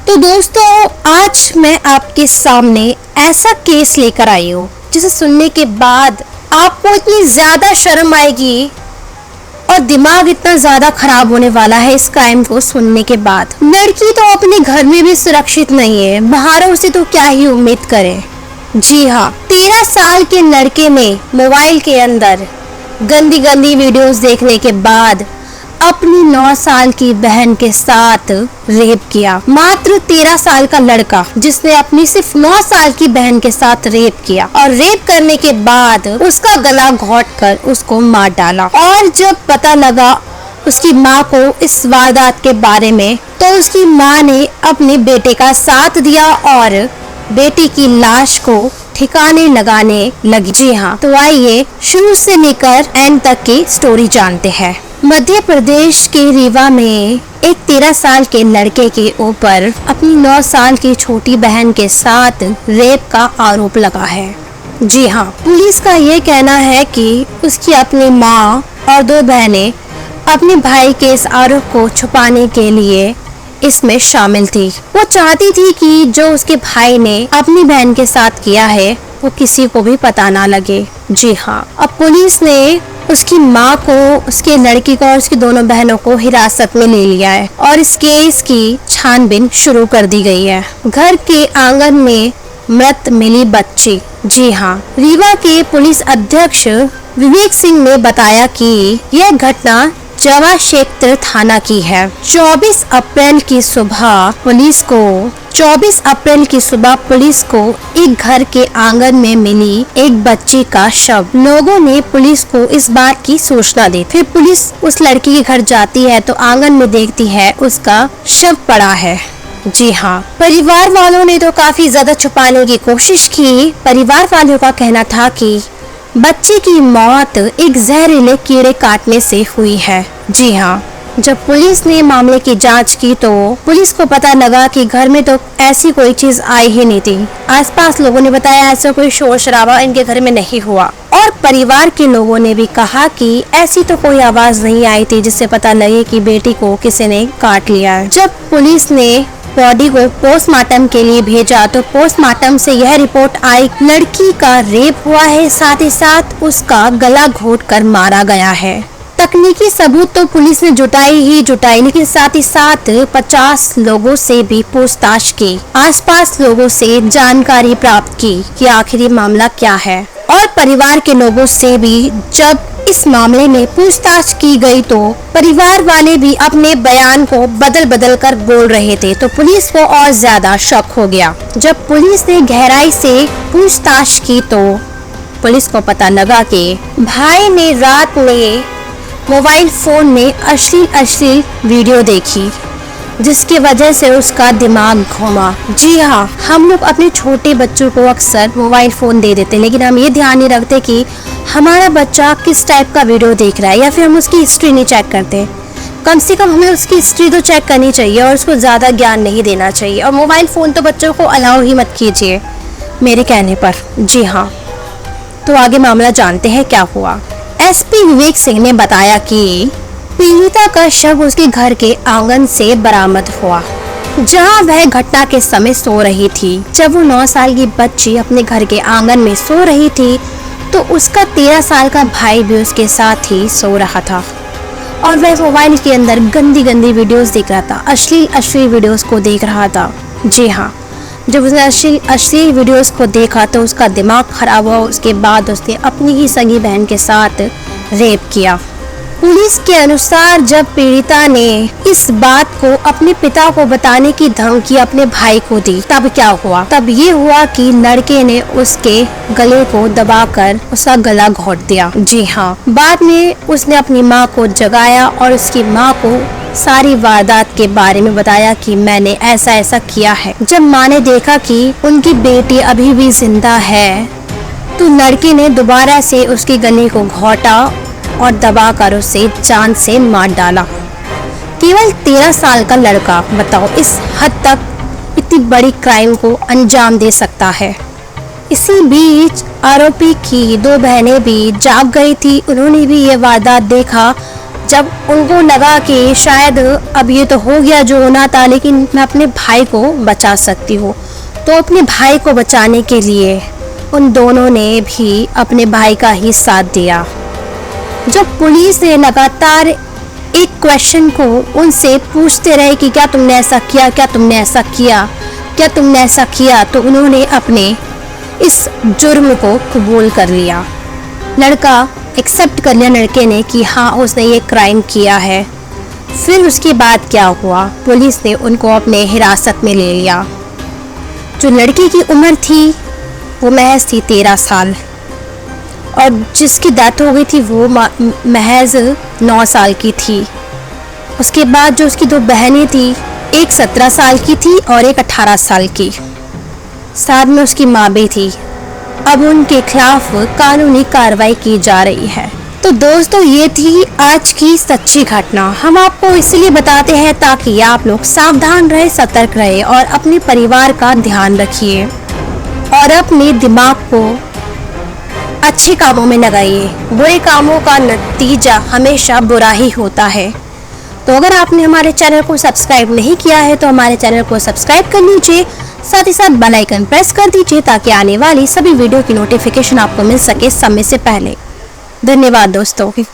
तो दोस्तों, आज मैं आपके सामने ऐसा केस लेकर आई हूँ जिसे सुनने के बाद आपको इतनी ज्यादा शर्म आएगी और दिमाग इतना ज्यादा खराब होने वाला है इस क्राइम को सुनने के बाद। लड़की तो अपने घर में भी सुरक्षित नहीं है, बाहरों से तो क्या ही उम्मीद करे। जी हाँ, 13 साल के लड़के ने मोबाइल के अंदर गंदी गंदी वीडियोस देखने के बाद अपनी 9 साल की बहन के साथ रेप किया। मात्र 13 साल का लड़का जिसने अपनी सिर्फ 9 साल की बहन के साथ रेप किया और रेप करने के बाद उसका गला घोंटकर उसको मार डाला। और जब पता लगा उसकी माँ को इस वारदात के बारे में, तो उसकी माँ ने अपने बेटे का साथ दिया और बेटी की लाश को ठिकाने लगाने लगी। जी हाँ, तो आइए शुरू से लेकर एंड तक की स्टोरी जानते हैं। मध्य प्रदेश के रीवा में एक 13 साल के लड़के के ऊपर अपनी 9 साल की छोटी बहन के साथ रेप का आरोप लगा है। जी हाँ, पुलिस का ये कहना है कि उसकी अपनी माँ और 2 बहनें अपने भाई के इस आरोप को छुपाने के लिए इसमें शामिल थी। वो चाहती थी कि जो उसके भाई ने अपनी बहन के साथ किया है वो किसी को भी पता ना लगे। जी हाँ, अब पुलिस ने उसकी माँ को, उसके लड़की को और उसकी दोनों बहनों को हिरासत में ले लिया है और इस केस की छानबीन शुरू कर दी गई है। घर के आंगन में मृत मिली बच्ची। जी हाँ, रीवा के पुलिस अध्यक्ष विवेक सिंह ने बताया कि यह घटना जवा क्षेत्र थाना की है। 24 अप्रैल की सुबह पुलिस को एक घर के आंगन में मिली एक बच्ची का शव। लोगों ने पुलिस को इस बात की सूचना दी। फिर पुलिस उस लड़की के घर जाती है तो आंगन में देखती है उसका शव पड़ा है। जी हाँ, परिवार वालों ने तो काफी ज्यादा छुपाने की कोशिश की। परिवार वालों का कहना था कि बच्चे की मौत एक जहरीले कीड़े काटने से हुई है। जी हाँ, जब पुलिस ने मामले की जांच की तो पुलिस को पता लगा कि घर में तो ऐसी कोई चीज आई ही नहीं थी। आसपास लोगों ने बताया ऐसा कोई शोर शराबा इनके घर में नहीं हुआ और परिवार के लोगों ने भी कहा कि ऐसी तो कोई आवाज नहीं आई थी जिससे पता लगे कि बेटी को किसी ने काट लिया है। जब पुलिस ने बॉडी को पोस्टमार्टम के लिए भेजा तो पोस्टमार्टम से यह रिपोर्ट आई, लड़की का रेप हुआ है, साथ ही साथ उसका गला घोंटकर मारा गया है। तकनीकी सबूत तो पुलिस ने जुटाई, लेकिन साथ ही साथ 50 लोगों से भी पूछताछ की, आसपास लोगों से जानकारी प्राप्त की कि आखिरी मामला क्या है। और परिवार के लोगों से भी जब इस मामले में पूछताछ की गई तो परिवार वाले भी अपने बयान को बदल कर बोल रहे थे, तो पुलिस को और ज्यादा शक हो गया। जब पुलिस ने गहराई से पूछताछ की तो पुलिस को पता लगा कि भाई ने रात में मोबाइल फोन में अश्लील वीडियो देखी जिसकी वजह से उसका दिमाग घूमा। जी हाँ, हम लोग अपने छोटे बच्चों को अक्सर मोबाइल फोन दे देते हैं, लेकिन हम ये ध्यान नहीं रखते कि हमारा बच्चा किस टाइप का वीडियो देख रहा है, या फिर हम उसकी हिस्ट्री नहीं चेक करते। कम से कम हमें उसकी हिस्ट्री तो चेक करनी चाहिए और उसको ज़्यादा ज्ञान नहीं देना चाहिए। और मोबाइल फ़ोन तो बच्चों को अलाउ ही मत कीजिए मेरे कहने पर। जी हाँ, तो आगे मामला जानते हैं क्या हुआ। एसपी विवेक सिंह ने बताया कि पीड़िता का शव उसके घर के आंगन से बरामद हुआ, जहां वह घटना के समय सो रही थी। जब वो 9 साल की बच्ची अपने घर के आंगन में सो रही थी तो उसका 13 साल का भाई भी उसके साथ ही सो रहा था और वह मोबाइल के अंदर गंदी वीडियोस देख रहा था, अश्लील वीडियोस को देख रहा था। जी हाँ, जब उसने अश्लील वीडियोस को देखा तो उसका दिमाग खराब हुआ। उसके बाद उसने अपनी ही सगी बहन के साथ रेप किया। पुलिस के अनुसार जब पीड़िता ने इस बात को अपने पिता को बताने की धमकी अपने भाई को दी, तब क्या हुआ? तब ये हुआ कि लड़के ने उसके गले को दबाकर उसका गला घोंट दिया। जी हाँ, बाद में उसने अपनी माँ को जगाया और उसकी माँ को सारी वारदात के बारे में बताया कि मैंने ऐसा किया है। जब माँ ने देखा कि उनकी बेटी अभी भी जिंदा है तो लड़के ने दोबारा से उसके गले को घोंटा और दबाकर उसे जान से मार डाला। केवल 13 साल का लड़का, बताओ, इस हद तक इतनी बड़ी क्राइम को अंजाम दे सकता है। इसी बीच आरोपी की 2 बहनें भी जाग गई थी। उन्होंने भी ये वारदात देखा जब उनको लगा कि शायद अब ये तो हो गया जो होना था, लेकिन मैं अपने भाई को बचा सकती हूँ, तो अपने भाई को बचाने के लिए उन दोनों ने भी अपने भाई का ही साथ दिया। जब पुलिस ने लगातार एक क्वेश्चन को उनसे पूछते रहे कि क्या तुमने ऐसा किया, क्या तुमने ऐसा किया, क्या तुमने ऐसा किया, तो उन्होंने अपने इस जुर्म को कबूल कर लिया। लड़का एक्सेप्ट कर लिया लड़के ने कि हाँ उसने ये क्राइम किया है। फिर उसके बाद क्या हुआ, पुलिस ने उनको अपने हिरासत में ले लिया। जो लड़की की उम्र थी वो महज थी 13 साल और जिसकी डेथ हो गई थी वो महज 9 साल की थी। उसके बाद जो उसकी 2 बहनें थी, एक 17 साल की थी और एक 18 साल की, साथ में उसकी माँ भी थी। अब उनके खिलाफ कानूनी कार्रवाई की जा रही है। तो दोस्तों ये थी आज की सच्ची घटना। हम आपको इसलिए बताते हैं ताकि आप लोग सावधान रहे, सतर्क रहे और अपने परिवार का ध्यान रखिए और अपने दिमाग को अच्छे कामों में लगाइए। बुरे कामों का नतीजा हमेशा बुरा ही होता है। तो अगर आपने हमारे चैनल को सब्सक्राइब नहीं किया है तो हमारे चैनल को सब्सक्राइब कर लीजिए, साथ ही साथ बेल आइकन प्रेस कर दीजिए ताकि आने वाली सभी वीडियो की नोटिफिकेशन आपको मिल सके समय से पहले। धन्यवाद दोस्तों।